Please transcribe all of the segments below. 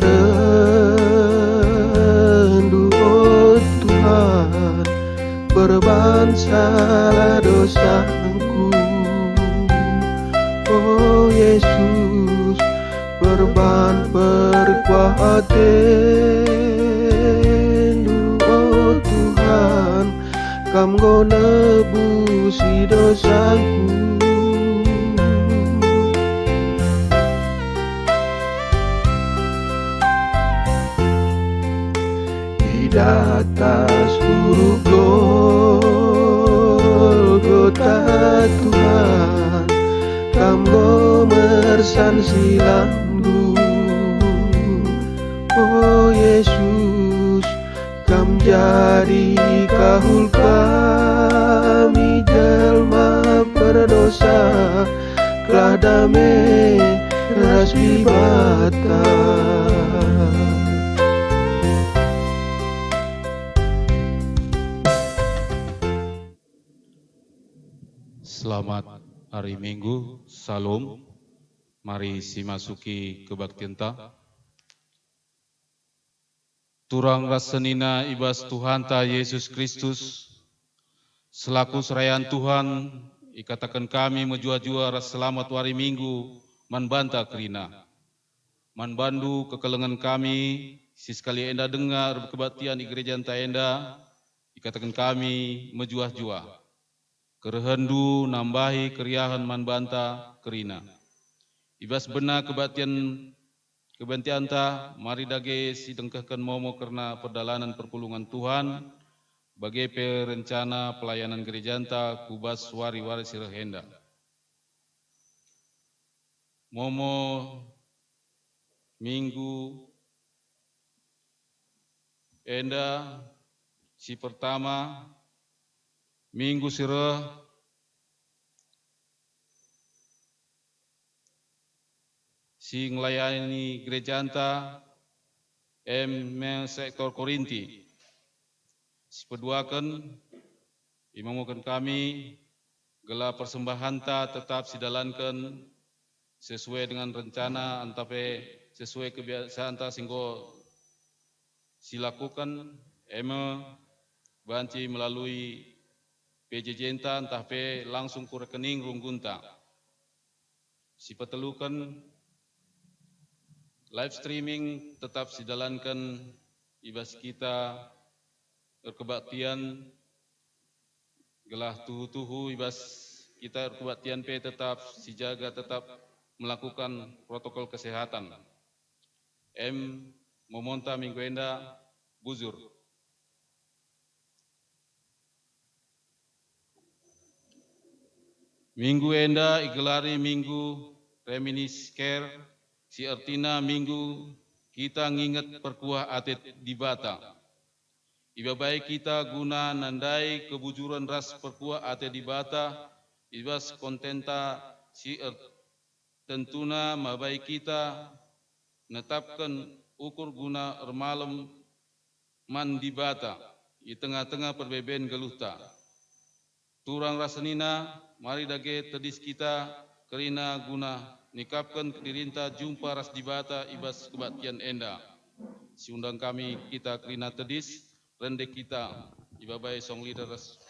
rindu, oh Tuhan, berban salah dosaku. Oh Yesus, berban perkuatan, oh Tuhan, Kam go nebusi dosaku. Di atas huruf Golgota Tuhan, Kam go mersan silangku. Oh Yesus, Kam jadi kahul kami jelma berdosa, kelah damai ras bibata. Selamat hari Minggu, Salam. Mari simasuki kebaktian ta. Turang rasenina ibas Tuhan ta Yesus Kristus, selaku serayaan Tuhan, ikatakan kami menjua-jua ras selamat hari Minggu, manbanta kerina. Manbandu kekelengan kami, siskali enda dengar kebaktian di gereja enta enda, ikatakan kami menjua-jua. Kerehendu nambahi keriahan manbanta kerina. Ibas benar kebaktian ta, mari dage sidengkahkan momo karena perdalanan perpulungan Tuhan, bagi perencana pelayanan gereja enta kubas wari-wari sirahenda. Momo minggu enda si pertama minggu sirah si ngelayani gereja anta sektor Korinti. Si peduakan imamukan kami gelar persembahan ta tetap sidalankan sesuai dengan rencana antape sesuai kebiasaan ta singgo silakukan banci melalui PJJ enta antape langsung ku rekening runggunta. Si petelukan live streaming tetap sidalankan ibas kita berkebaktian gelah tuhu-tuhu ibas kita berkebaktian tetap sijaga tetap melakukan protokol kesehatan. Memonta minggu enda buzur. Minggu enda igelari minggu reminis care, si artina minggu kita nginget perkuah atet di bata. Iba baik kita guna nandai kebujuran ras perkuah atet di bata, ibas kontenta si tentuna mabai kita netapkan ukur guna ermalem man di bata di tengah-tengah perbeben geluhta. Turang rasenina mari dage tedis kita kerina guna nikapkan kedirinta jumpa ras di bata ibas kebaktian enda. Si undang kami kita kerina tedis rende kita ibabai song leader ras.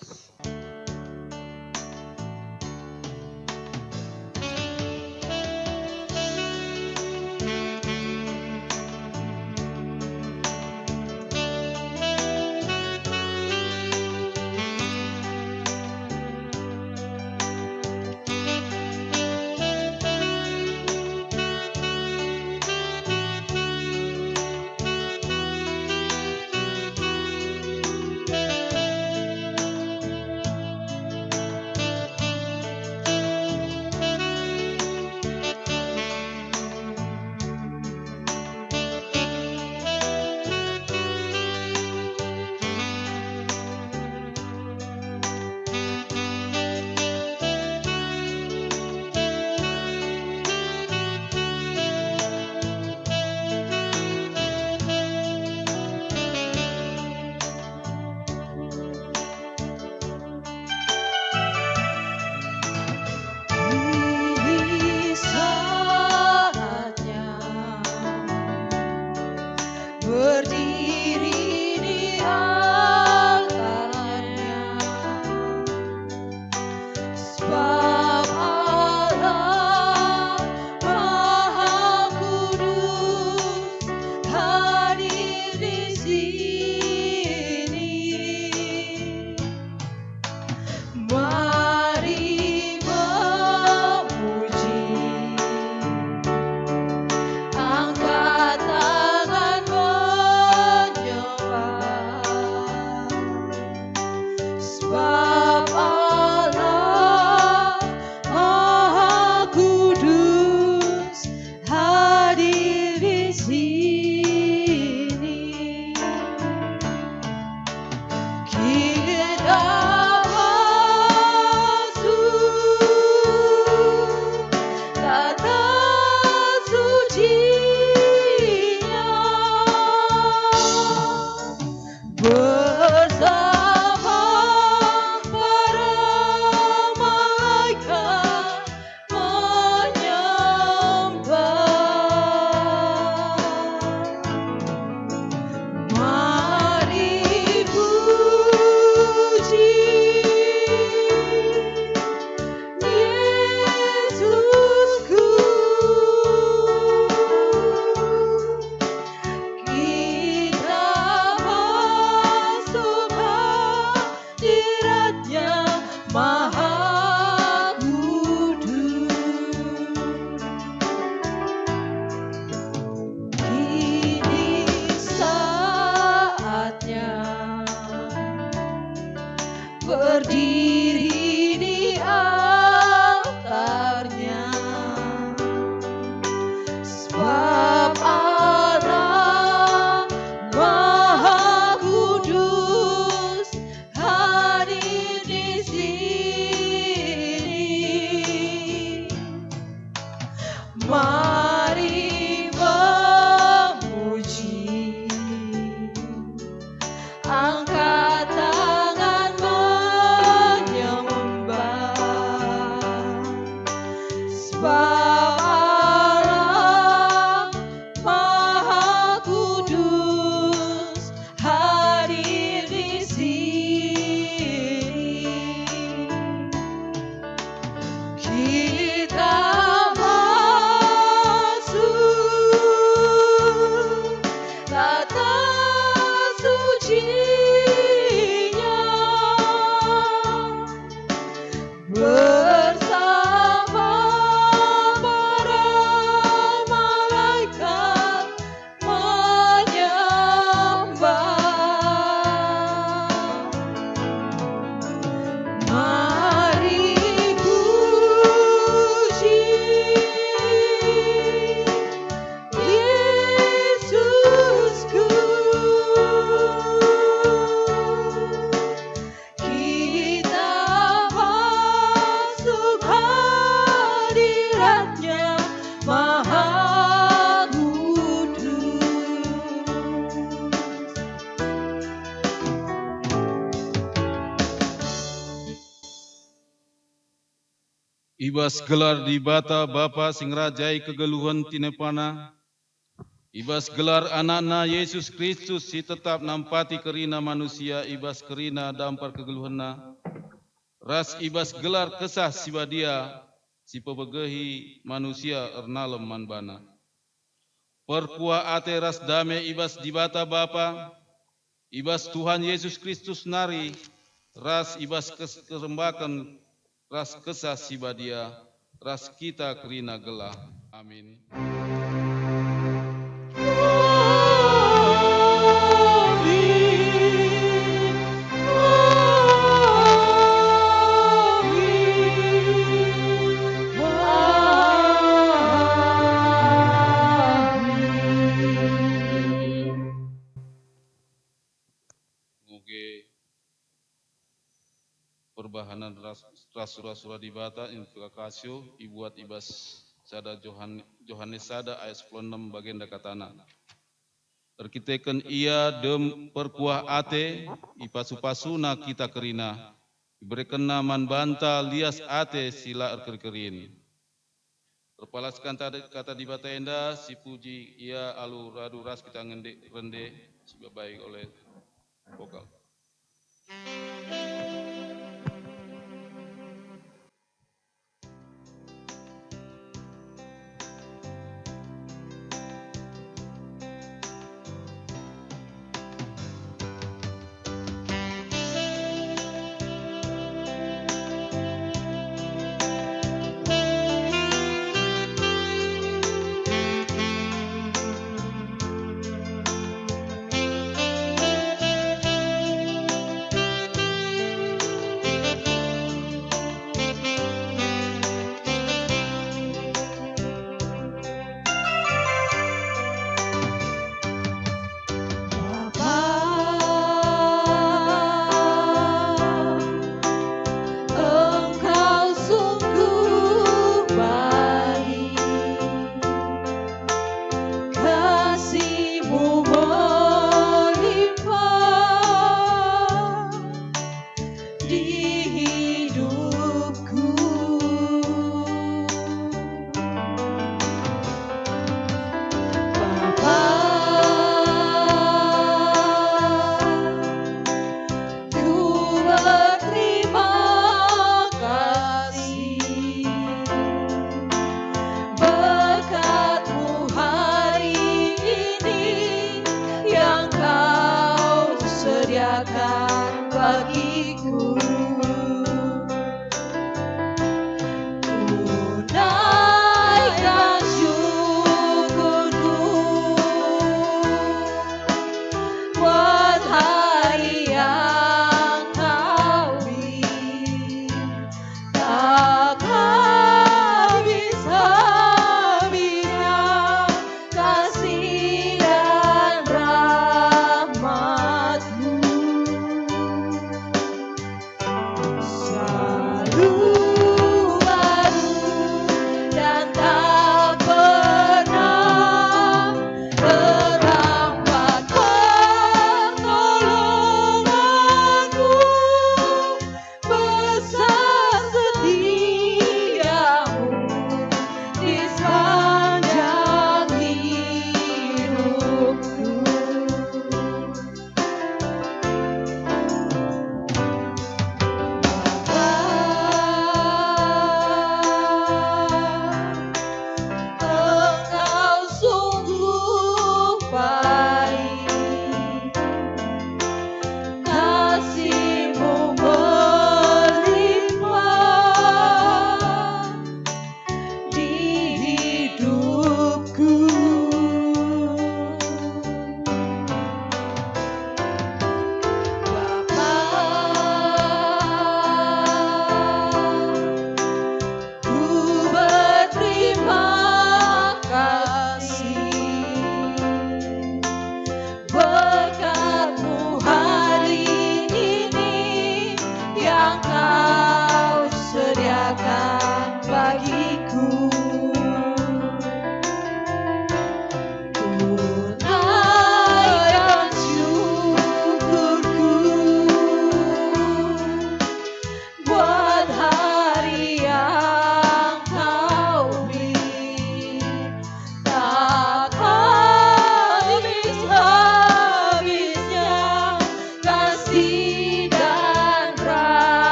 Kita masuk kata sucinya bersama para malaikat menyembah. Mari puji Yesusku, kita masuk hadiratnya Maha Kudus. Ibas gelar di bata Bapa sing rajai kegeluhan tinepana. Ibas gelar anakna Yesus Kristus si tetap nampati kerina manusia ibas kerina dampar kegeluhanna. Ras ibas gelar kesah sibadia si pebegehi manusia ernalem manbana. Perkuah ate ras dame ibas di bata Bapa, ibas Tuhan Yesus Kristus nari, ras ibas kerembakan ras kesah sibadia, ras kita kerina gelah. Amin. Muge perbahanan rasura-sura di bata implikasio ibuat ibas sada Johannes sada ayat 16 bagenda katana. Terkitekan ia dem perkuah ate ipasu-pasuna kita kerina. Diberikan naman banta lias ate sila erkerin. Terpalaskan kata di bata enda si puji ia alu radu ras kita rende si baik oleh vokal.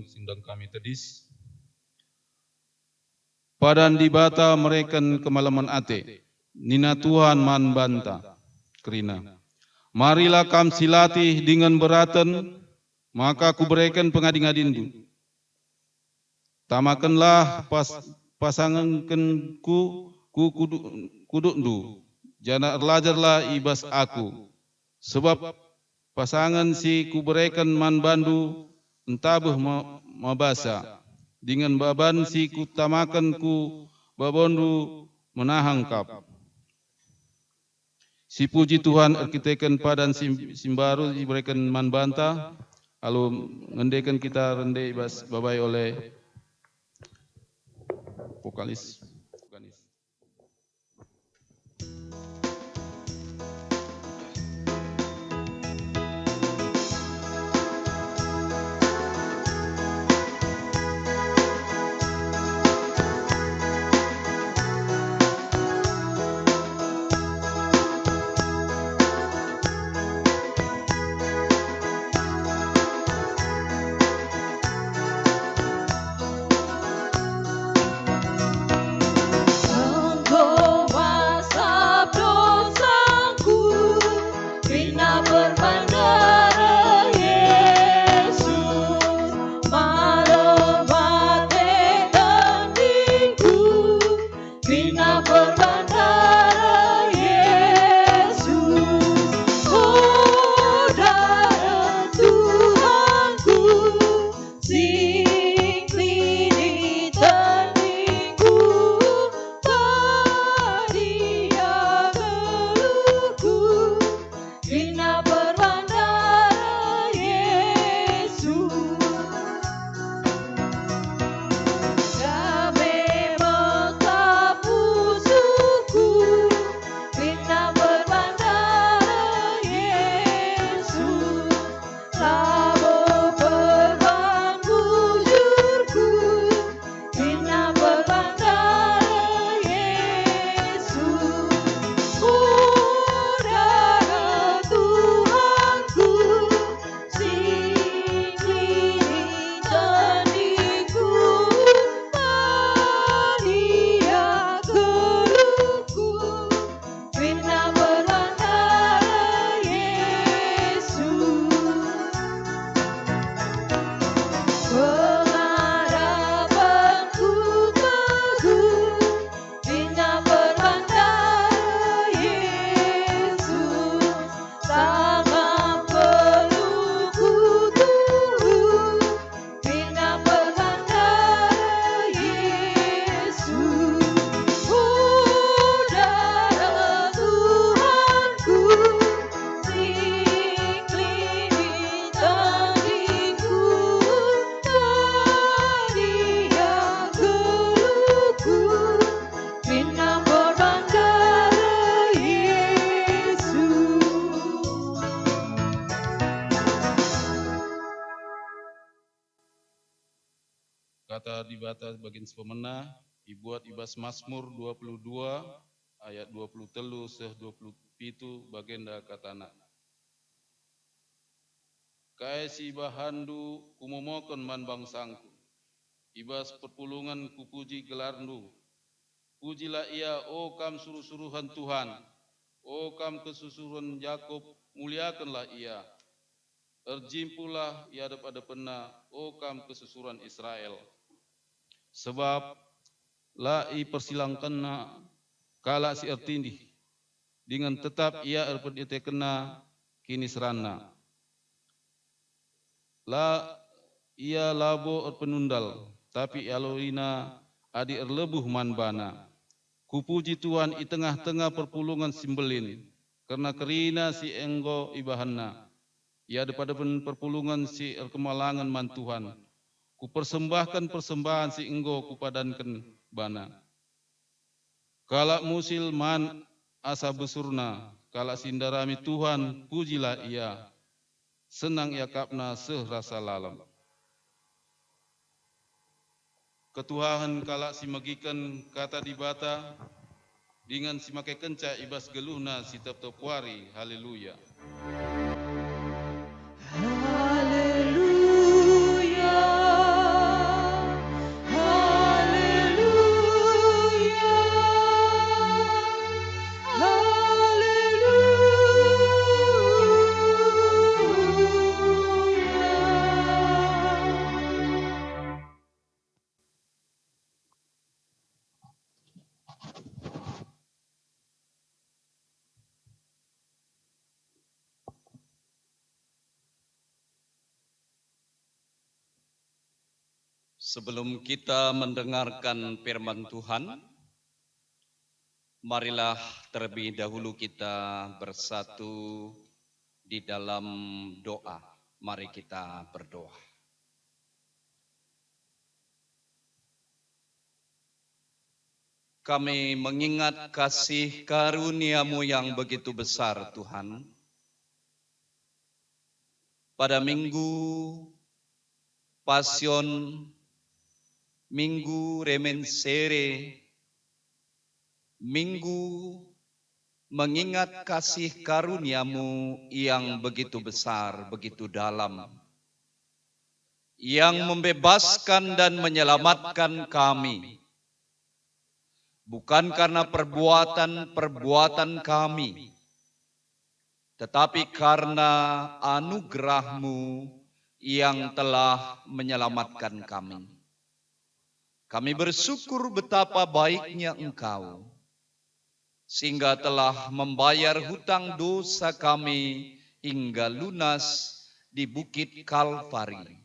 sindang kami tedis. Padan di bata mereken kemalaman ate, nina Tuhan man banta, kerina. Marilah kam silati dengan beraten, maka ku berikan pengadi-ngadindu. Tamakanlah pasanganku kudukdu, jana erlajarlah ibas aku. Sebab pasangan si ku berikan man bandu, entabeh mabasa. Dengan baban si ku tamakan ku babondu menahangkap. Si puji Tuhan arkiteken padan simbaru diberikan man banta, lalu ngendekan kita rende ibas babai oleh vokalis. Engkau wasap dosaku, bina berbandara Yesus, malebate tandingku, bina berbandara Yesus, saudara Tuhanku, sing klini tandingku. Dia geluhku, bina berbandara Yesus. Damai mekap musuhku, bina berbandara Yesus. Labo perban bujurku, bina berbandara Yesus. Saudara Tuhanku, sing klini tandingku, dia geluhku, bina berbandara Yesus. Pengharapanku teguh, bina berbandara Yesus. Tangan pelukku tubuh, bina berbandara Yesus. Saudara Tuhanku, sing klini tandingku, dia geluhku, bina berbandara Yesus. Kata di batas bagian sepemena, dibuat ibas Mazmur 22 ayat 23 seh 27 bagenda katana. Kae si bahandu kumomokon man bangsangku, ibas perpulungan kupuji gelarndu. Pujilah ia, o kam suruh-suruhan Tuhan, o kam kesusuruhan Yakub, muliakanlah ia. Erjimpulah ia adep-adepena, o kam kesusuruhan Israel. Sebab lai persilangkanna kala si ertindih, dengan tetap ia erpedite kena kini serana. La ia labo erpenundal, tapi aloina adi erlebuh manbana. Kupuji Tuhan i tengah-tengah perpulungan simbelin, karena kerina si enggo ibahanna. Ia daripada perpulungan si erkemalangan man Tuhan. Ku persembahkan persembahan si enggo kupadankan bana. Kalak musil man asa besurna, kalak sindarami Tuhan pujilah ia. Senang ia kapna serasa lalam. Ketuhahan kalak si megikan kata di bata, dengan si makai kenca ibas geluhna si teptopuari, haleluya. Haleluya. Sebelum kita mendengarkan firman Tuhan, marilah terlebih dahulu kita bersatu di dalam doa. Mari kita berdoa. Kami mengingat kasih karunia-Mu yang begitu besar, Tuhan. Pada Minggu Pasion, Minggu Remensere, Minggu mengingat kasih karunia-Mu yang begitu besar, begitu dalam, yang membebaskan dan menyelamatkan kami, bukan karena perbuatan-perbuatan kami, tetapi karena anugerah-Mu yang telah menyelamatkan kami. Kami bersyukur betapa baiknya Engkau, sehingga telah membayar hutang dosa kami hingga lunas di Bukit Kalvari.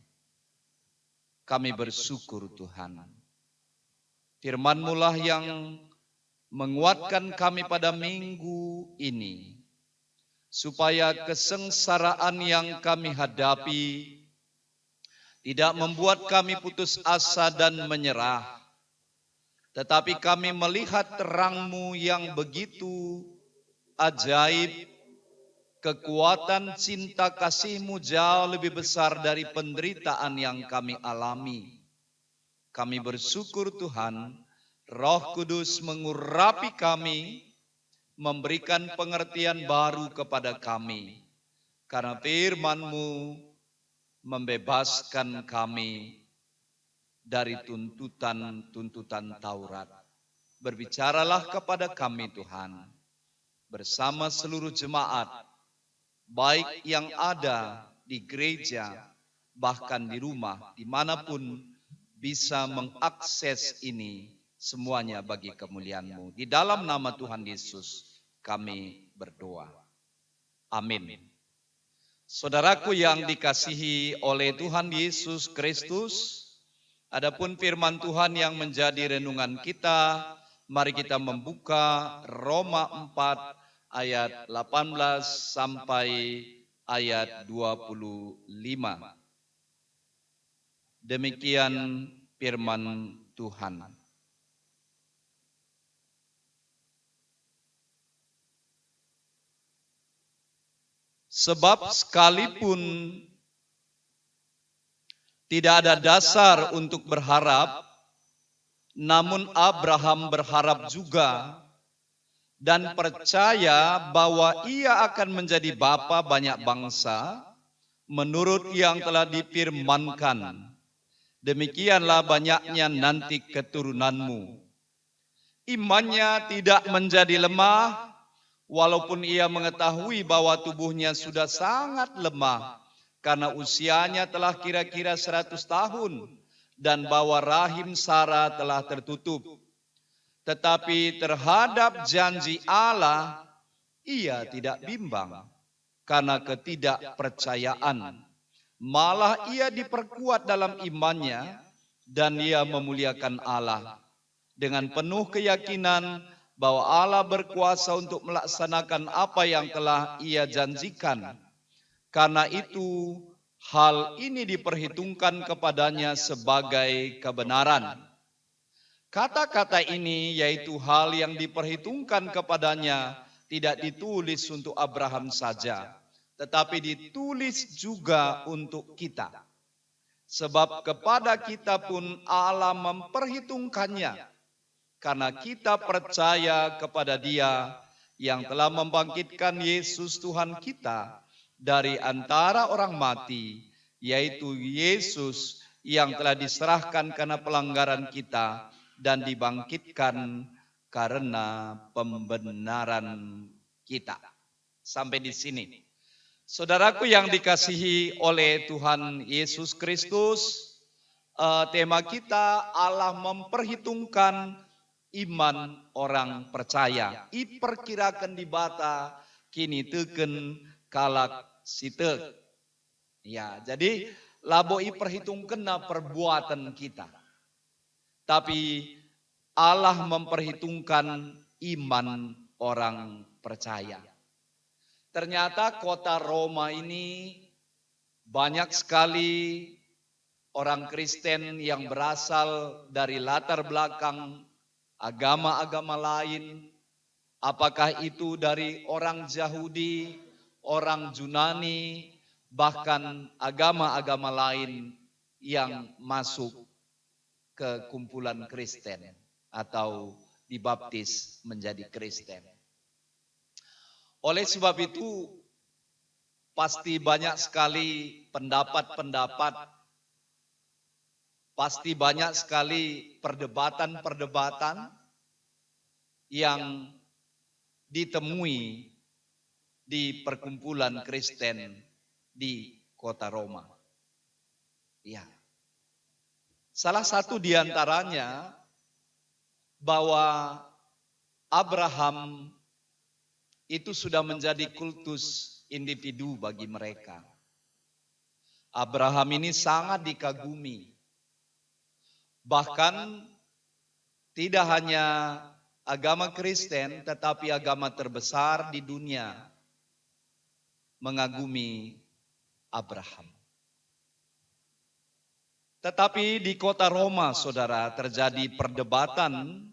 Kami bersyukur Tuhan. Firman-Mu lah yang menguatkan kami pada minggu ini, supaya kesengsaraan yang kami hadapi tidak membuat kami putus asa dan menyerah, tetapi kami melihat terang-Mu yang begitu ajaib, kekuatan cinta kasih-Mu jauh lebih besar dari penderitaan yang kami alami. Kami bersyukur Tuhan, Roh Kudus mengurapi kami, memberikan pengertian baru kepada kami, karena firman-Mu membebaskan kami dari tuntutan-tuntutan Taurat. Berbicaralah kepada kami Tuhan, bersama seluruh jemaat, baik yang ada di gereja, bahkan di rumah, dimanapun bisa mengakses ini, semuanya bagi kemuliaan-Mu. Di dalam nama Tuhan Yesus kami berdoa. Amin. Saudaraku yang dikasihi oleh Tuhan Yesus Kristus, adapun firman Tuhan yang menjadi renungan kita, mari kita membuka Roma 4 ayat 18 sampai ayat 25. Demikian firman Tuhan. Sebab sekalipun tidak ada dasar untuk berharap, namun Abraham berharap juga dan percaya bahwa ia akan menjadi bapa banyak bangsa menurut yang telah difirmankan. Demikianlah banyaknya nanti keturunanmu. Imannya tidak menjadi lemah, walaupun ia mengetahui bahwa tubuhnya sudah sangat lemah karena usianya telah kira-kira 100 tahun dan bahwa rahim Sarah telah tertutup. Tetapi terhadap janji Allah ia tidak bimbang karena ketidakpercayaan. Malah ia diperkuat dalam imannya dan ia memuliakan Allah dengan penuh keyakinan bahwa Allah berkuasa untuk melaksanakan apa yang telah ia janjikan. Karena itu, hal ini diperhitungkan kepadanya sebagai kebenaran. Kata-kata ini, yaitu hal yang diperhitungkan kepadanya, tidak ditulis untuk Abraham saja, tetapi ditulis juga untuk kita. Sebab kepada kita pun Allah memperhitungkannya, karena kita percaya kepada Dia yang telah membangkitkan Yesus Tuhan kita dari antara orang mati, yaitu Yesus yang telah diserahkan karena pelanggaran kita dan dibangkitkan karena pembenaran kita. Sampai di sini. Saudaraku yang dikasihi oleh Tuhan Yesus Kristus, tema kita Allah memperhitungkan iman orang percaya. Iperkirakan di bata kini teken kalak sitek. Ya, jadi laboi perhitungkan perbuatan kita. Tapi Allah memperhitungkan iman orang percaya. Ternyata kota Roma ini banyak sekali orang Kristen yang berasal dari latar belakang agama-agama lain. Apakah itu dari orang Yahudi, orang Yunani, bahkan agama-agama lain yang masuk ke kumpulan Kristen atau dibaptis menjadi Kristen. Oleh sebab itu, pasti banyak sekali pendapat-pendapat, pasti banyak sekali perdebatan-perdebatan yang ditemui di perkumpulan Kristen di kota Roma. Ya. Salah satu di antaranya bahwa Abraham itu sudah menjadi kultus individu bagi mereka. Abraham ini sangat dikagumi. Bahkan tidak hanya agama Kristen, tetapi agama terbesar di dunia mengagumi Abraham. Tetapi di kota Roma, saudara, terjadi perdebatan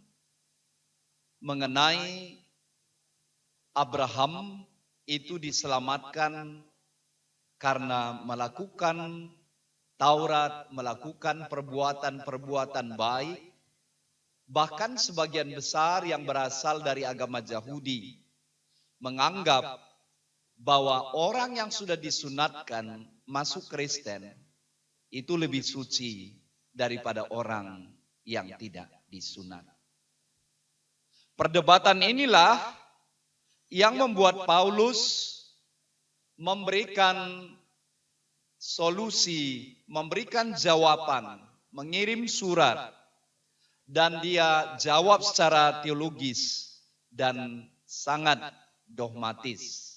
mengenai Abraham itu diselamatkan karena melakukan Taurat, melakukan perbuatan-perbuatan baik. Bahkan sebagian besar yang berasal dari agama Yahudi menganggap bahwa orang yang sudah disunatkan masuk Kristen itu lebih suci daripada orang yang tidak disunat. Perdebatan inilah yang membuat Paulus memberikan solusi, memberikan jawaban, mengirim surat, dan dia jawab secara teologis dan sangat dogmatis.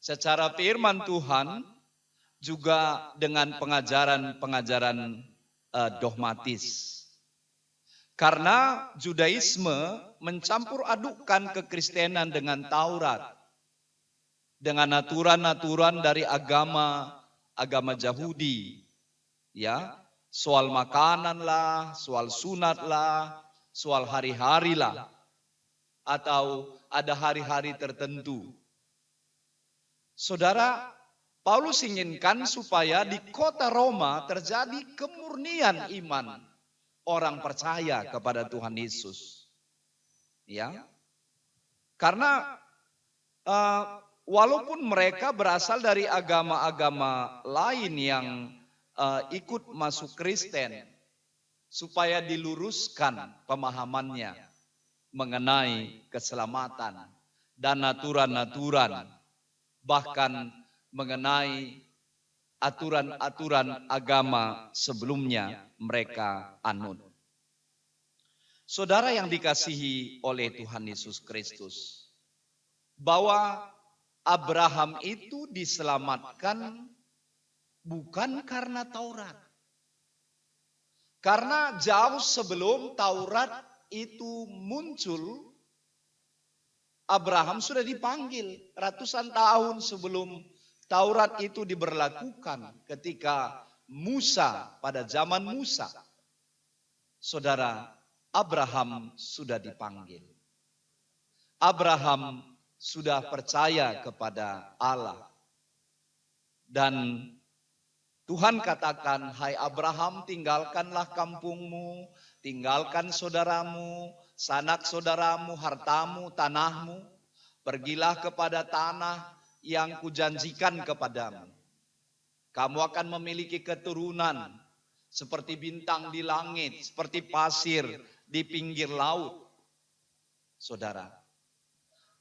Secara firman Tuhan juga dengan pengajaran-pengajaran dogmatis. Karena Judaisme mencampur adukkan kekristenan dengan Taurat, dengan aturan-aturan dari agama Yahudi, ya, soal makanan lah, soal sunat lah, soal hari-hari lah, atau ada hari-hari tertentu. Saudara, Paulus inginkan supaya di kota Roma terjadi kemurnian iman orang percaya kepada Tuhan Yesus. Ya. Karena walaupun mereka berasal dari agama-agama lain yang ikut masuk Kristen, supaya diluruskan pemahamannya mengenai keselamatan dan aturan-aturan, bahkan mengenai aturan-aturan agama sebelumnya mereka anut. Saudara yang dikasihi oleh Tuhan Yesus Kristus, bahwa Abraham itu diselamatkan bukan karena Taurat. Karena jauh sebelum Taurat itu muncul, Abraham sudah dipanggil ratusan tahun sebelum Taurat itu diberlakukan ketika Musa, pada zaman Musa. Saudara, Abraham sudah dipanggil. Abraham sudah percaya kepada Allah. Dan Tuhan katakan, hai Abraham, tinggalkanlah kampungmu, tinggalkan saudaramu, sanak saudaramu, hartamu, tanahmu. Pergilah kepada tanah yang kujanjikan kepadamu. Kamu akan memiliki keturunan seperti bintang di langit, seperti pasir di pinggir laut. Saudara,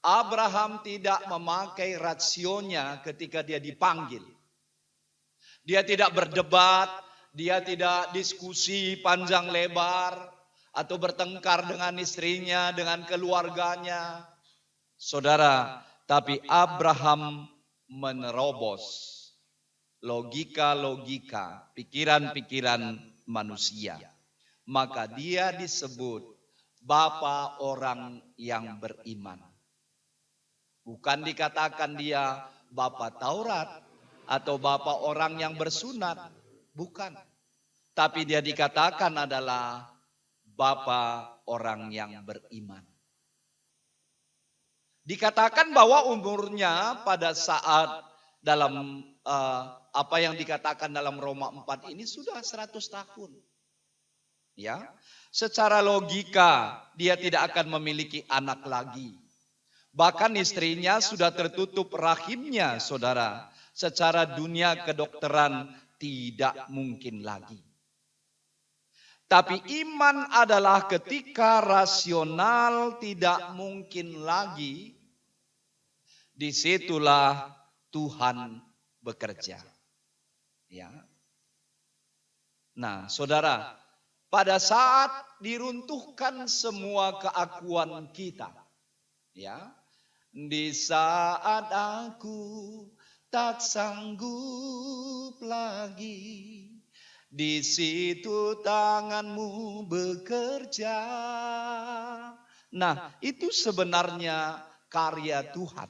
Abraham tidak memakai rasionya ketika dia dipanggil. Dia tidak berdebat, dia tidak diskusi panjang lebar, atau bertengkar dengan istrinya, dengan keluarganya. Saudara, tapi Abraham menerobos. logika-logika, pikiran-pikiran manusia, maka dia disebut bapa orang yang beriman. Bukan dikatakan dia bapa Taurat atau bapa orang yang bersunat, bukan. Tapi dia dikatakan adalah bapa orang yang beriman. Dikatakan bahwa umurnya pada saat dalam apa yang dikatakan dalam Roma 4 ini sudah 100 tahun. Ya, secara logika dia tidak akan memiliki anak lagi. Bahkan istrinya sudah tertutup rahimnya, saudara. Secara dunia kedokteran tidak mungkin lagi. Tapi iman adalah ketika rasional tidak mungkin lagi, disitulah Tuhan bekerja. Ya. Nah, saudara, pada saat diruntuhkan semua keakuan kita, ya, di saat aku tak sanggup lagi, di situ tanganmu bekerja. Nah, itu sebenarnya karya Tuhan.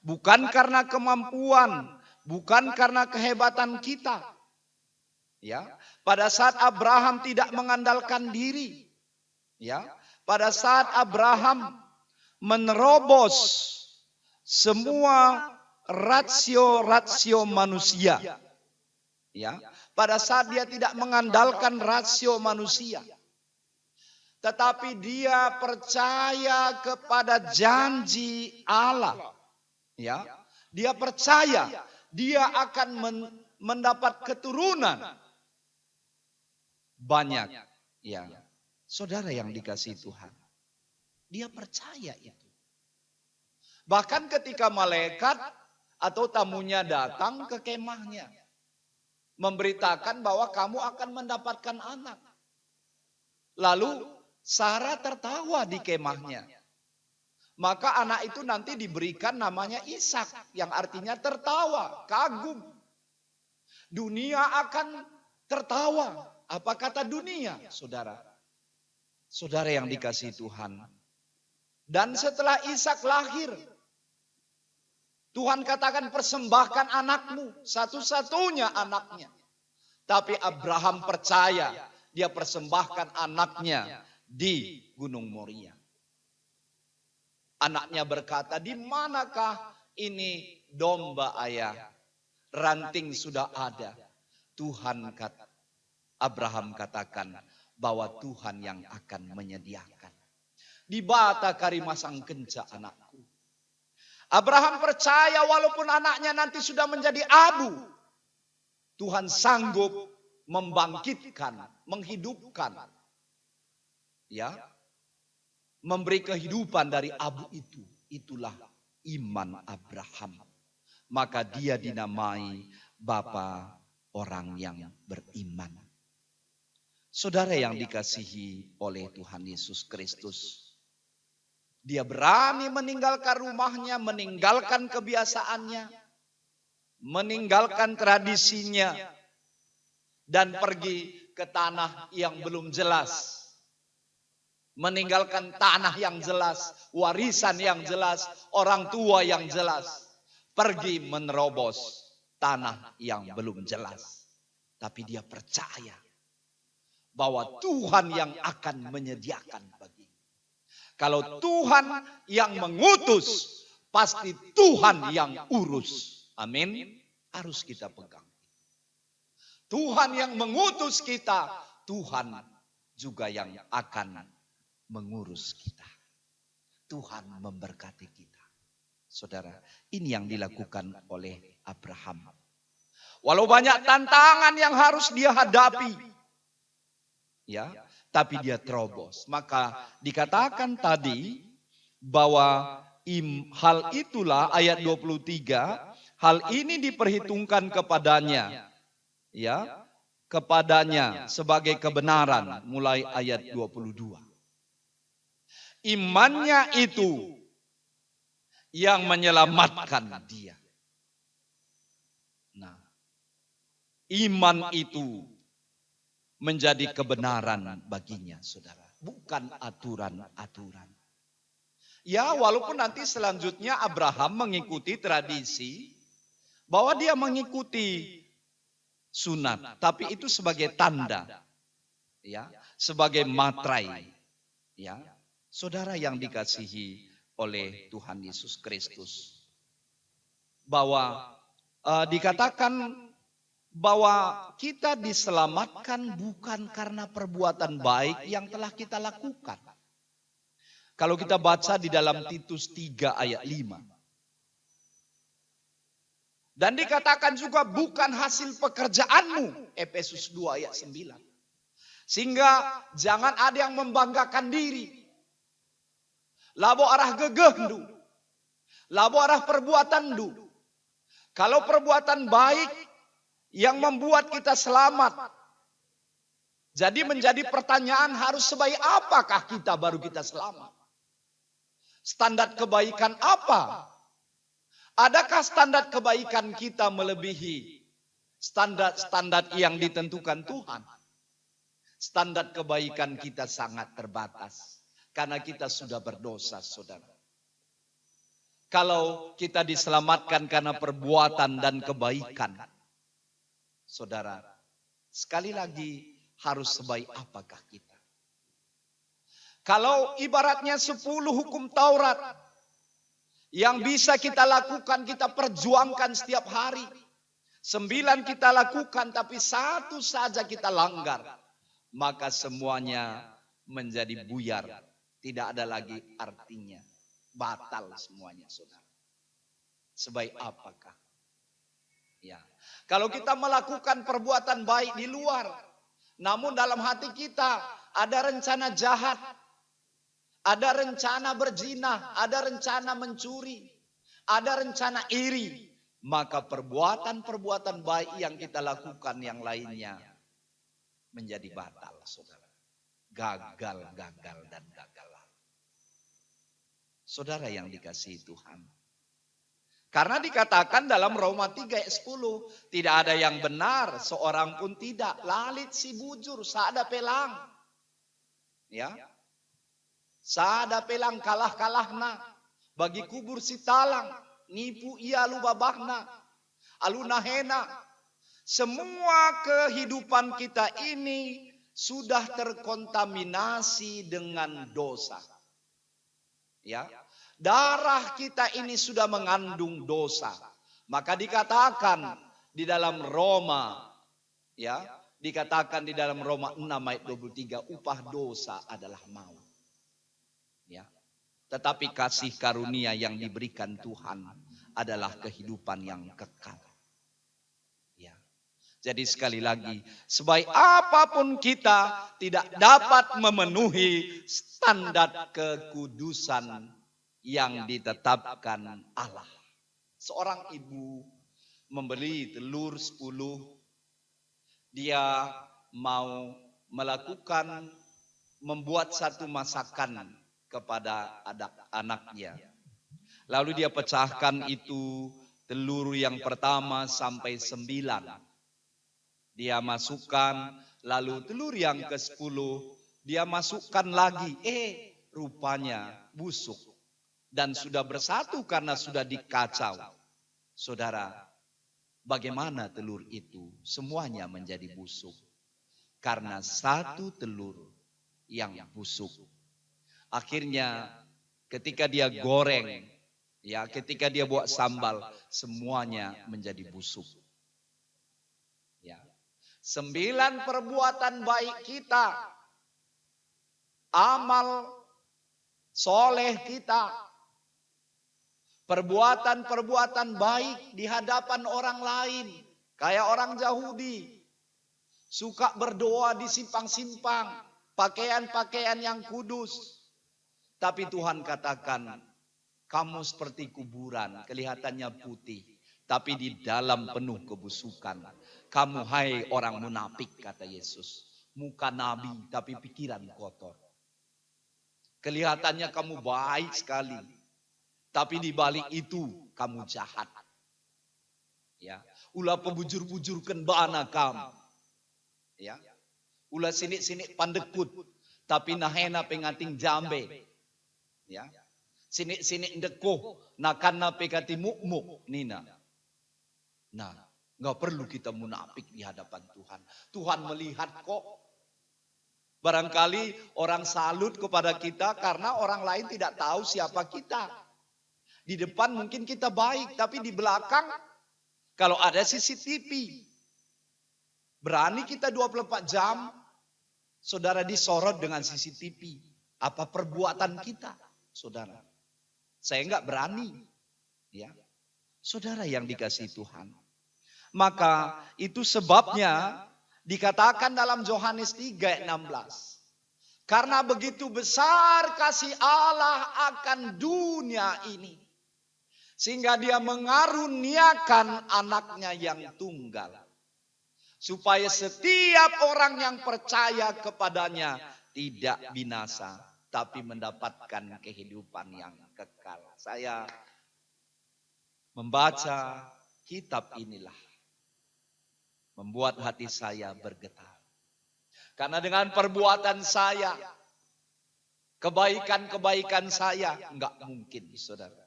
Bukan karena kemampuan, bukan karena kehebatan kita. Ya, pada saat Abraham tidak mengandalkan diri, ya, pada saat Abraham menerobos semua rasio manusia, ya, pada saat dia tidak mengandalkan rasio manusia, tetapi dia percaya kepada janji Allah, ya, dia percaya dia akan mendapat keturunan banyak, ya, saudara yang dikasihi Tuhan. Dia percaya itu. Bahkan ketika malaikat atau tamunya datang ke kemahnya, memberitakan bahwa kamu akan mendapatkan anak. Lalu Sarah tertawa di kemahnya. Maka anak itu nanti diberikan namanya Ishak, yang artinya tertawa, kagum. Dunia akan tertawa. Apa kata dunia, saudara? Saudara yang dikasihi Tuhan. Dan setelah Ishak lahir, Tuhan katakan persembahkan anakmu, satu-satunya anaknya. Tapi Abraham percaya, dia persembahkan anaknya di Gunung Moria. Anaknya berkata, di manakah ini domba ayah? Ranting sudah ada. Abraham katakan bahwa Tuhan yang akan menyediakan. Di bata karimasang kenca anakku. Abraham percaya walaupun anaknya nanti sudah menjadi abu, Tuhan sanggup membangkitkan, menghidupkan, ya, memberi kehidupan dari abu itu. Itulah iman Abraham. Maka dia dinamai bapa orang yang beriman. Saudara yang dikasihi oleh Tuhan Yesus Kristus, dia berani meninggalkan rumahnya, meninggalkan kebiasaannya, meninggalkan tradisinya, dan pergi ke tanah yang belum jelas. Meninggalkan tanah yang jelas, warisan yang jelas, orang tua yang jelas. Pergi menerobos tanah yang belum jelas. Tapi dia percaya bahwa Tuhan yang akan menyediakan baginya. Kalau Tuhan yang mengutus, pasti Tuhan yang urus. Amin. Harus kita pegang. Tuhan yang mengutus kita, Tuhan juga yang akan mengurus kita. Tuhan memberkati kita. Saudara, ini yang dilakukan oleh Abraham. Walau banyak tantangan yang harus dia hadapi, ya, tapi dia terobos. Maka dikatakan tadi bahwa hal itulah ayat 23, hal ini diperhitungkan kepadanya, ya, kepadanya sebagai kebenaran, mulai ayat 22. Imannya itu yang menyelamatkan dia. iman itu menjadi kebenaran baginya, saudara. Bukan aturan-aturan. Ya, walaupun nanti selanjutnya Abraham mengikuti tradisi bahwa dia mengikuti sunat, tapi itu sebagai tanda, ya, sebagai materai, ya, saudara yang dikasihi oleh Tuhan Yesus Kristus, bahwa dikatakan bahwa kita diselamatkan bukan karena perbuatan baik yang telah kita lakukan. Kalau kita baca di dalam Titus 3 ayat 5. Dan dikatakan juga bukan hasil pekerjaanmu, Efesus 2 ayat 9. Sehingga jangan ada yang membanggakan diri. Labo arah gegehndu. Labo arah perbuatan du. Kalau perbuatan baik yang membuat kita selamat. Jadi menjadi pertanyaan, harus sebaik apakah kita baru kita selamat? Standar kebaikan apa? Adakah standar kebaikan kita melebihi standar-standar yang ditentukan Tuhan? Standar kebaikan kita sangat terbatas. Karena kita sudah berdosa, saudara. Kalau kita diselamatkan karena perbuatan dan kebaikan, saudara, sekali lagi harus sebaik apakah kita? Kalau ibaratnya 10 hukum Taurat yang bisa kita lakukan, kita perjuangkan setiap hari. 9 kita lakukan, tapi 1 saja kita langgar. Maka semuanya menjadi buyar. Tidak ada lagi artinya. Batal semuanya, saudara. Sebaik apakah? Ya. Kalau kita melakukan perbuatan baik di luar, namun dalam hati kita ada rencana jahat, ada rencana berzina, ada rencana mencuri, ada rencana iri, maka perbuatan-perbuatan baik yang kita lakukan yang lainnya menjadi batal, saudara. Gagal, dan gagal. Saudara yang dikasihi Tuhan. Karena dikatakan dalam Roma 3 ayat 10, tidak ada yang benar, seorang pun tidak. Lalit si bujur, sada pelang. Ya. Sada pelang kalah-kalahna. Bagi kubur si talang, nipu ia lubabahna. Alunahena. Semua kehidupan kita ini sudah terkontaminasi dengan dosa. Ya. Darah kita ini sudah mengandung dosa. Maka dikatakan di dalam Roma, ya, dikatakan di dalam Roma 6 ayat 23, upah dosa adalah maut. Ya. Tetapi kasih karunia yang diberikan Tuhan adalah kehidupan yang kekal. Ya. Jadi sekali lagi, sebaik apapun kita tidak dapat memenuhi standar kekudusan yang ditetapkan Allah. Seorang ibu membeli telur 10, dia mau membuat satu masakan kepada anaknya. Lalu dia pecahkan itu telur yang pertama sampai 9. Dia masukkan, lalu telur yang ke-10 dia masukkan lagi. Rupanya busuk. Dan sudah bersatu karena sudah dikacau. Saudara, bagaimana telur itu? Semuanya menjadi busuk. Karena satu telur yang busuk. Akhirnya ketika dia goreng, ya, ketika dia buat sambal, semuanya menjadi busuk. Ya. 9 perbuatan baik kita, amal soleh kita, perbuatan-perbuatan baik di hadapan orang lain, kayak orang Yahudi, suka berdoa di simpang-simpang, pakaian-pakaian yang kudus. Tapi Tuhan katakan, kamu seperti kuburan, kelihatannya putih, tapi di dalam penuh kebusukan. Kamu hai orang munafik, kata Yesus. Muka nabi, tapi pikiran kotor. Kelihatannya kamu baik sekali, tapi di balik itu kamu jahat. Ya, ulah pembujur-bujurkan bana kam. Ya, ulah sinik-sinik pandekut, tapi nahena pengating jambe. Ya, sinik-sinik dekoh, nakana pekati muk-muk nina. Nah, nggak perlu kita munafik di hadapan Tuhan. Tuhan melihat kok. Barangkali orang salut kepada kita karena orang lain tidak tahu siapa kita. Di depan mungkin kita baik, tapi di belakang kalau ada CCTV, berani kita 24 jam, saudara disorot dengan CCTV. Apa perbuatan kita, saudara? Saya enggak berani. Ya, saudara yang dikasihi Tuhan. Maka itu sebabnya dikatakan dalam Yohanes 3:16. Karena begitu besar kasih Allah akan dunia ini. Sehingga dia mengaruniakan anaknya yang tunggal. Supaya setiap orang yang percaya kepadanya tidak binasa. Tapi mendapatkan kehidupan yang kekal. Saya membaca kitab inilah. Membuat hati saya bergetar. Karena dengan perbuatan saya, kebaikan-kebaikan saya, enggak mungkin saudara.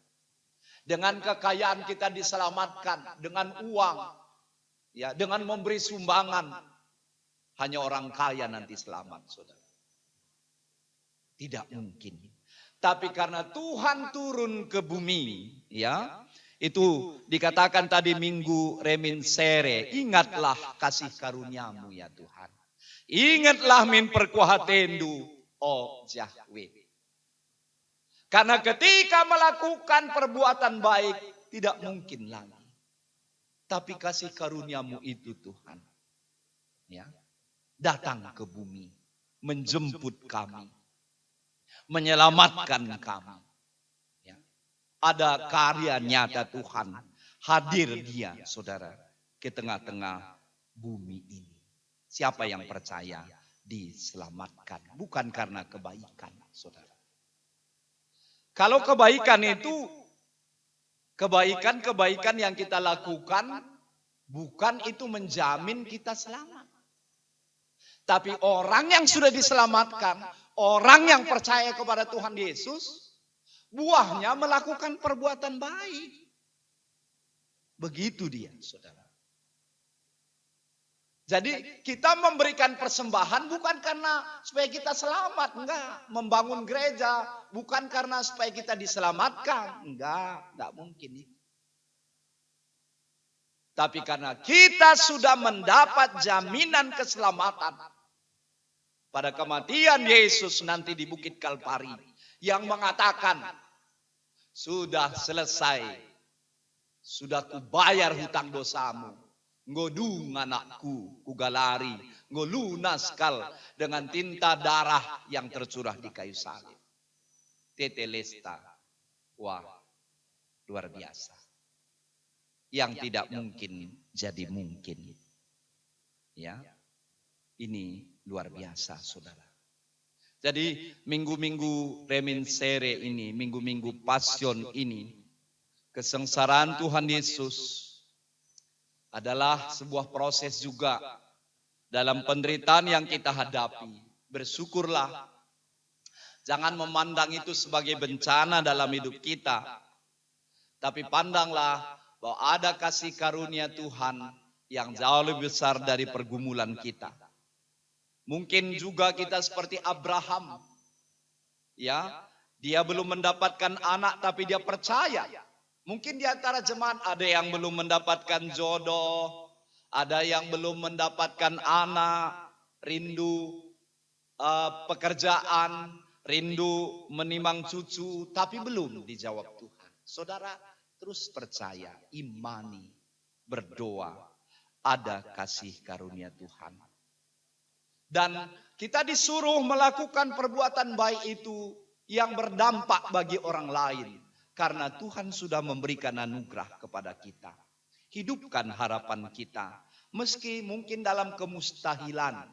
Dengan kekayaan kita diselamatkan, dengan uang, ya, dengan memberi sumbangan, hanya orang kaya nanti selamat saudara. Tidak mungkin. Tapi karena Tuhan turun ke bumi, ya, itu dikatakan tadi minggu remin sere, ingatlah kasih karuniamu ya Tuhan. Ingatlah min perkuahatendu, oh Yahweh. Karena ketika melakukan perbuatan baik, tidak mungkin lagi. Tapi kasih karuniamu itu Tuhan, ya, datang ke bumi, menjemput kami, menyelamatkan kami. Ada karya nyata Tuhan. Hadir dia, saudara, ke tengah-tengah bumi ini. Siapa yang percaya diselamatkan. Bukan karena kebaikan, saudara. Kalau kebaikan itu, kebaikan-kebaikan yang kita lakukan, bukan itu menjamin kita selamat. Tapi orang yang sudah diselamatkan, orang yang percaya kepada Tuhan Yesus, buahnya melakukan perbuatan baik. Begitu dia, saudara. Jadi kita memberikan persembahan bukan karena supaya kita selamat. Enggak. Membangun gereja bukan karena supaya kita diselamatkan. Enggak mungkin. Tapi karena kita sudah mendapat jaminan keselamatan. Pada kematian Yesus nanti di Bukit Kalpari. Yang mengatakan, sudah selesai. Sudah kubayar hutang dosamu. Ngodung anakku, kugalari. Ngolunas kal dengan tinta darah yang tercurah di kayu salib. Tetelesta. Wah, luar biasa. Yang tidak mungkin jadi mungkin. Ya, ini luar biasa, saudara. Jadi minggu-minggu remin sere ini, minggu-minggu pasion ini, kesengsaraan Tuhan Yesus adalah sebuah proses juga dalam penderitaan yang kita hadapi. Bersyukurlah, jangan memandang itu sebagai bencana dalam hidup kita, tapi pandanglah bahwa ada kasih karunia Tuhan yang jauh lebih besar dari pergumulan kita. Mungkin juga kita seperti Abraham. Ya, dia belum mendapatkan anak tapi dia percaya. Mungkin di antara jemaat ada yang belum mendapatkan jodoh, ada yang belum mendapatkan anak, rindu pekerjaan, rindu menimang cucu, tapi belum dijawab Tuhan. Saudara, terus percaya, imani, berdoa, ada kasih karunia Tuhan. Dan kita disuruh melakukan perbuatan baik itu yang berdampak bagi orang lain. Karena Tuhan sudah memberikan anugerah kepada kita. Hidupkan harapan kita. Meski mungkin dalam kemustahilan.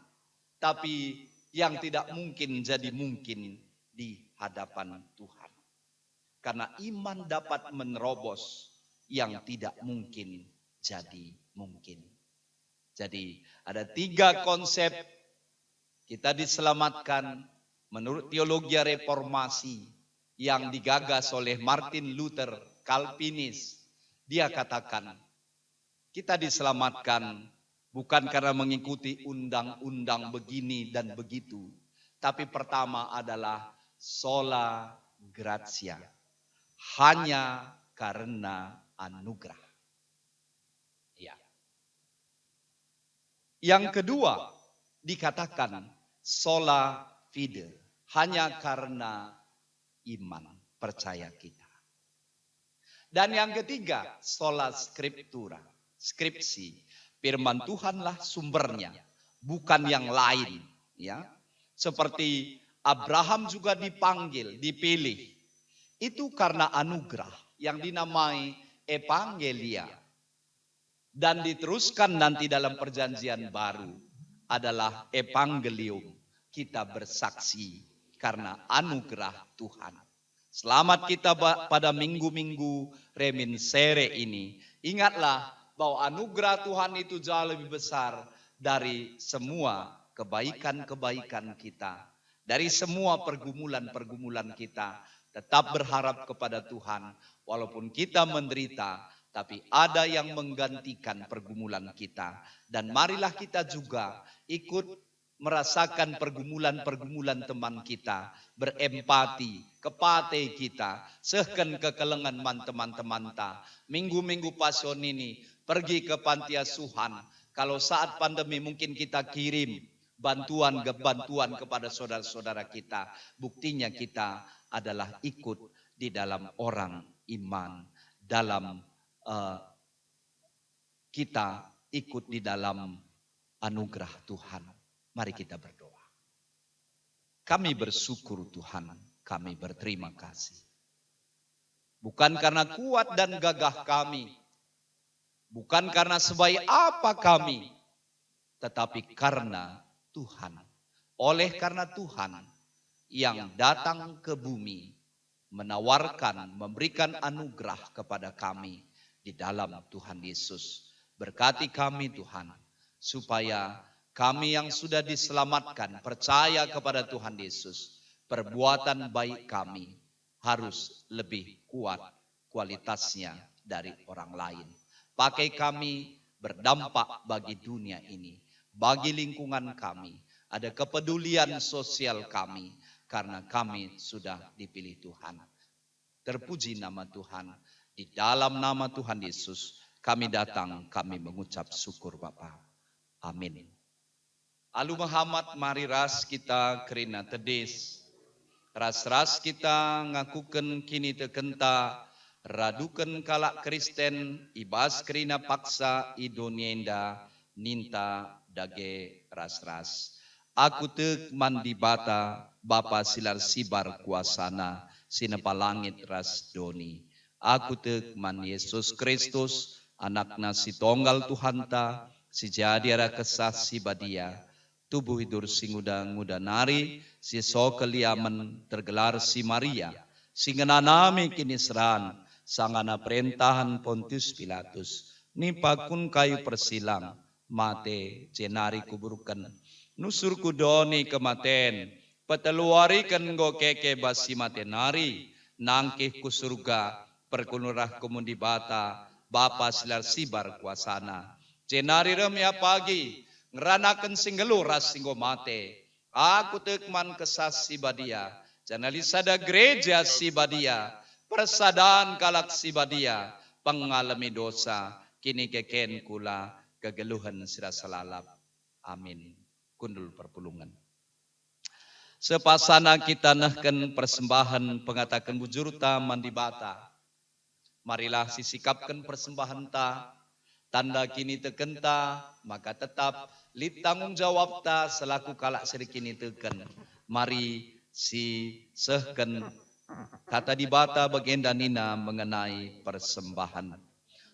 Tapi yang tidak mungkin jadi mungkin di hadapan Tuhan. Karena iman dapat menerobos yang tidak mungkin jadi mungkin. Jadi ada 3 konsep kita diselamatkan menurut teologi reformasi yang digagas oleh Martin Luther, Calvinis. Dia katakan, kita diselamatkan bukan karena mengikuti undang-undang begini dan begitu. Tapi pertama adalah sola gratia. Hanya karena anugerah. Ya. Yang kedua dikatakan sola fide. Hanya karena iman, percaya kita. Dan yang ketiga sola scriptura. Skripsi. Firman Tuhanlah sumbernya, bukan yang lain. Ya, seperti Abraham juga dipanggil, dipilih. Itu karena anugerah yang dinamai evangelia. Dan diteruskan nanti dalam perjanjian baru adalah evangelium. Kita bersaksi karena anugerah Tuhan. Selamat kita pada minggu-minggu reminiscere ini. Ingatlah bahwa anugerah Tuhan itu jauh lebih besar dari semua kebaikan-kebaikan kita. Dari semua pergumulan-pergumulan kita. Tetap berharap kepada Tuhan. Walaupun kita menderita, tapi ada yang menggantikan pergumulan kita. Dan marilah kita juga ikut merasakan pergumulan-pergumulan teman kita. Berempati, kepate kita. Sehken kekelengan man teman-teman ta. Minggu-minggu pasion ini pergi ke panti asuhan. Kalau saat pandemi mungkin kita kirim bantuan kepada saudara-saudara kita. Buktinya kita adalah ikut di dalam orang iman. Dalam kita ikut di dalam anugerah Tuhan. Mari kita berdoa. Kami bersyukur Tuhan, kami berterima kasih. Bukan karena kuat dan gagah kami, bukan karena sebaik apa kami, tetapi karena Tuhan. Oleh karena Tuhan yang datang ke bumi, menawarkan, memberikan anugerah kepada kami di dalam Tuhan Yesus. Berkati kami Tuhan, supaya kami yang sudah diselamatkan, percaya kepada Tuhan Yesus, perbuatan baik kami harus lebih kuat kualitasnya dari orang lain. Pakai kami berdampak bagi dunia ini, bagi lingkungan kami, ada kepedulian sosial kami, karena kami sudah dipilih Tuhan. Terpuji nama Tuhan. Di dalam nama Tuhan Yesus kami datang, kami mengucap syukur Bapa. Amin. Alu Muhammad mari ras kita kerina tedes. Ras-ras kita ngakuken kini tekenta. Raduken kalak Kristen ibas kerina paksa idonienda ninta dage ras-ras. Aku tek mandi bata Bapa silar sibar kuasana sinepa langit ras doni. Aku tek man Yesus Kristus anakna si tonggal Tuhan ta si jadi ara kesah si badia. Tubuh hidur si nguda nari si so keliaman tergelar si Maria. Si ngenanami kini seran sangana perintahan Pontius Pilatus. Nipakun kayu persilang mate jenari kuburukan. Nusur kudoni kematen peteluarikan go keke basi matenari nangkih ku surga perkunurah kumundi bata Bapa silar sibar kuasana jenari remya pagi ngeranakan singgelu ras singgo mate aku tekman kesas si badia janali sada gereja si badia persadaan kalak si badia pengalami dosa kini keken kula kegeluhan sira salalap amin. Kundul perpulungan. Sepasana kita nahkan persembahan pengatakan bujurta mandi bata. Marilah sisikapkan persembahan ta. Tanda kini tekenta maka tetap lit tanggung jawab ta selaku kalak seri kini teken. Mari si sehken kata di bata bagenda nina mengenai persembahan.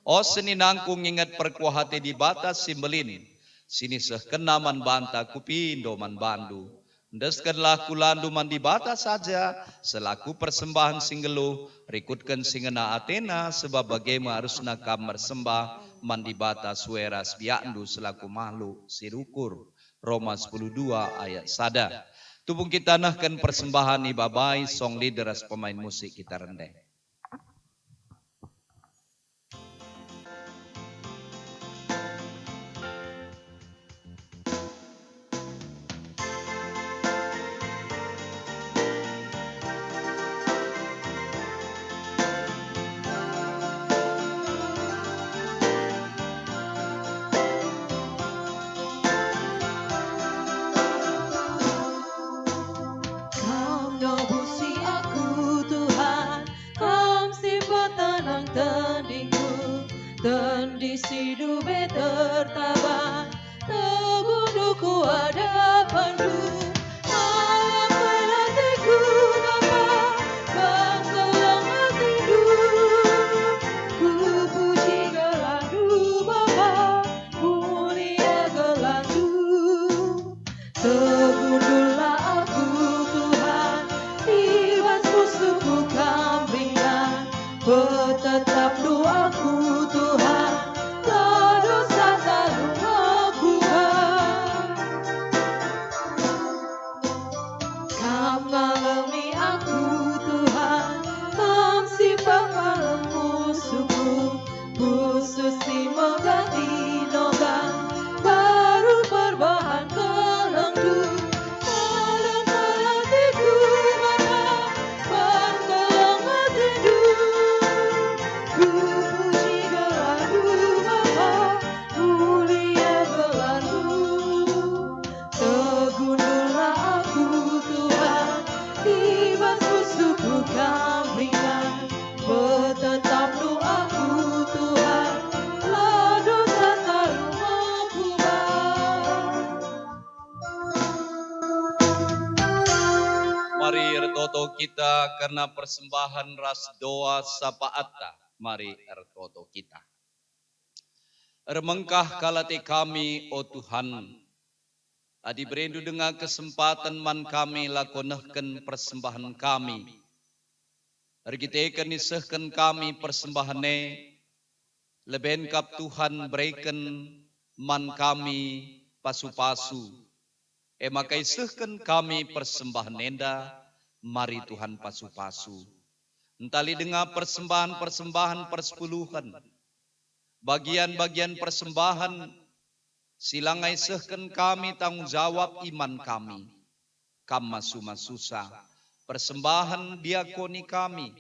O seninangku ngingat perkuahate di bata simbelin. Sini sehkena man banta kupindo man bandu. Ndeskenlah kulandu man di bata saja. Selaku persembahan singgelu. Rikutkan singena Athena. Sebab bagaimana harus nakam bersembah. mandibata sueras biandu selaku makhluk sirukur. Roma 10:2 ayat sada. Tubung kita nahkan persembahan ibabai song leader as pemain musik kita rendeng. Kau nobusi aku Tuhan, Kau simpan tenang tandingku, tendisi dube tertaban, tegunduku hadapanku. Malam hatiku Bapa, bangsalang hatiku, ku puji gelar-Mu Bapa, mulia gelar-Mu. Tegundurlah aku Tuhan, ibas musuhku kambingkan, bertetap doaku Tuhan, tak dosa tak lupakan. Kau mengalami aku Tuhan, Kau simpan malam musuhku, khusus di mengganti noga, baru berbahan kelenggu. Malam hatiku Bapa, bangsalang hatiku, ku puji gelar-Mu Bapa, mulia gelar-Mu. Tegundurlah aku Tuhan, ibas musuhku kambingkan, bertetap doaku Tuhan, lah dosa tak lupakan. Mari ertoto kita karena persembahan ras doa sapaata. Mari ertoto kita. Remengkah kalate kami, o Tuhan. Adi berindu dengan kesempatan man kami lakonahkan persembahan kami. Ergitekan isahkan kami persembahane. Leben kap Tuhan berikan man kami pasu-pasu. Maka isahkan kami persembahan nenda. Mari Tuhan pasu-pasu. Entali dengan persembahan-persembahan persepuluhan. Bagian-bagian persembahan silang isahkan kami tanggung jawab iman kami. Kamma susah. Persembahan diakoni kami.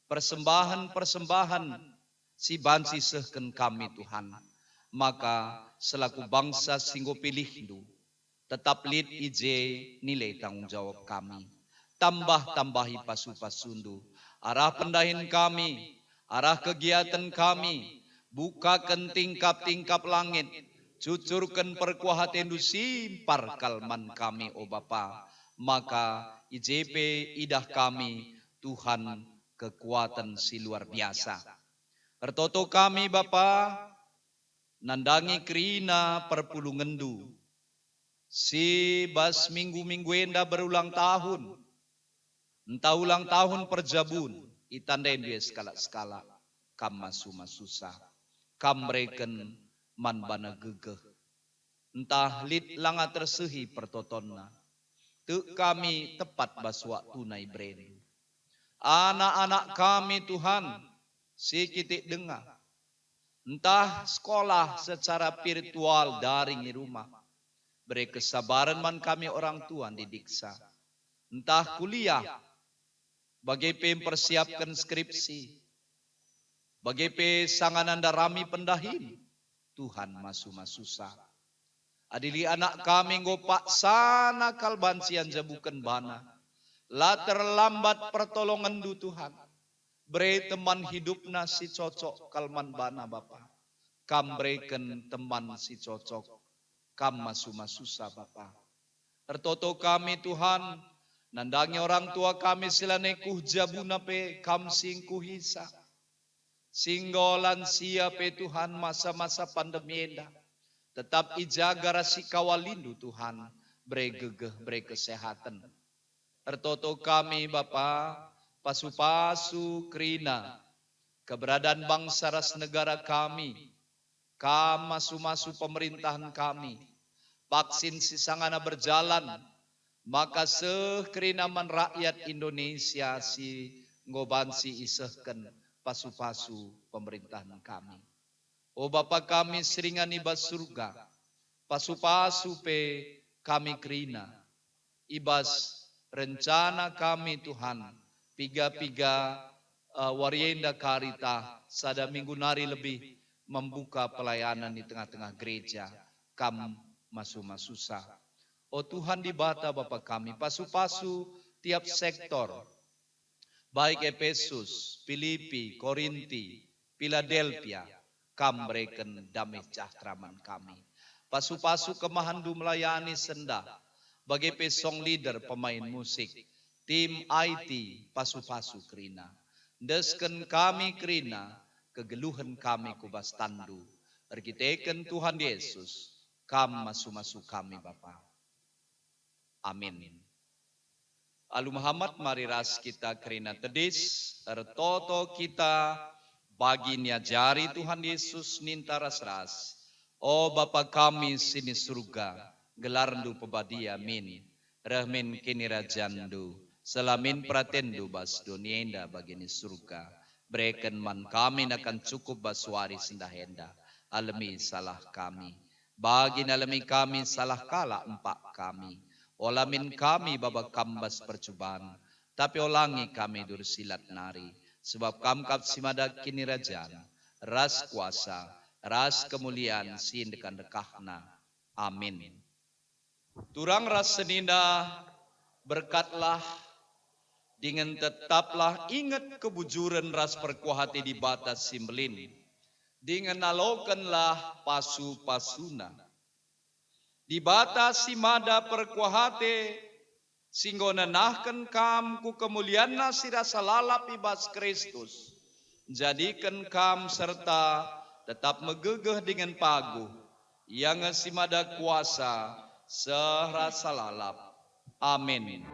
Persembahan-persembahan si bansi sahkan kami Tuhan. Maka selaku bangsa singgo pilih tetap lid ije nilai tanggung jawab kami. Tambah-tambahi pasu-pasundu. Arah pendahin kami. Arah kegiatan kami. Bukakan tingkap-tingkap langit. Cucurkan perkuahatendu simpar kalman kami o Bapa. Maka IJP idah kami Tuhan kekuatan si luar biasa. Ertoto kami Bapa. Nandangi kerina perpulungendu. Si bas minggu-minggu enda berulang tahun. Entah ulang tahun perjabun. Itandain dia skala-skala. Kam susah. Kam reken man bana gegeh. Entah lid langa tersehi pertotonna. Tu kami tepat baswa tunai bren. Anak-anak kami Tuhan. Si kitik dengar. Entah sekolah secara virtual daring di rumah. Beri kesabaran man kami orang tua didiksa. Entah kuliah. Bagi mempersiapkan skripsi. Bagi sangananda rami pendahin. Tuhan susah. Adili anak kami ngopak sana kalbansian jabukan bana. La terlambat pertolongan du Tuhan. Beri teman hidupna si cocok kalman bana Bapa. Kam berikan teman si cocok. Kam susah Bapa. Tertoto kami Tuhan. Nandangi orang tua kami silanekuh jabuna pe kam singkuh hisa. Singgolan sia pe Tuhan masa-masa pandemi enda. Tetap ijaga rasi kawalindu Tuhan. Beri gegeh, beri kesehatan. Tertoto kami Bapa. Pasu-pasu kerina. Keberadaan bangsa ras negara kami. kam masu-masu pemerintahan kami. Vaksin sisangana berjalan, maka sekerinaman rakyat Indonesia si ngobansi isehken pasu-pasu pemerintahan kami. O Bapa kami seringan ibas surga, pasu-pasu pe kami kerina, ibas rencana kami Tuhan, piga-piga warienda karita, sada minggu nari lebih membuka pelayanan di tengah-tengah gereja, kam masu-masusa. Oh Tuhan di bata Bapa kami, pasu-pasu tiap sektor, baik Efesus, Filipi, Korinti, Philadelphia, kam breken damai sejahteraman kami. Pasu-pasu kemahandu melayani senda, bagi pesong leader pemain musik, tim IT, pasu-pasu kerina. Desken kami kerina, kegeluhan kami kubas tandu. Erkiteken Tuhan Yesus, kam masu-masu kami Bapa. Amin. Alu Muhammad mari ras kita kerina tedis, ertoto kita bagi niajari Tuhan Yesus ninta ras-ras. O Bapa kami sini surga, gelarndu pebadia min, rahmin kini rajandu, selamin pratendu bas dunienda bagini surga. Breken man kami akan cukup baswari sendahenda, alami salah kami. Bagi alami kami salah kala empak kami. Olamin kami babak kambas percobaan, tapi olangi kami dursilat nari. Sebab kamkap simadak kini rajan, ras kuasa, ras kemuliaan sindekan dekahna. Amin. Turang ras seninda berkatlah, dengan tetaplah ingat kebujuran ras perkuhati di batas simbelin. Dengan nalokanlah pasu-pasuna. Di batas simada perkuahate, singgo nanahkan kam ku kemuliaan sirasa lalap ibas Kristus. Jadikan kam serta tetap megegeh dengan paguh, yang simada kuasa serasa lalap. Amin.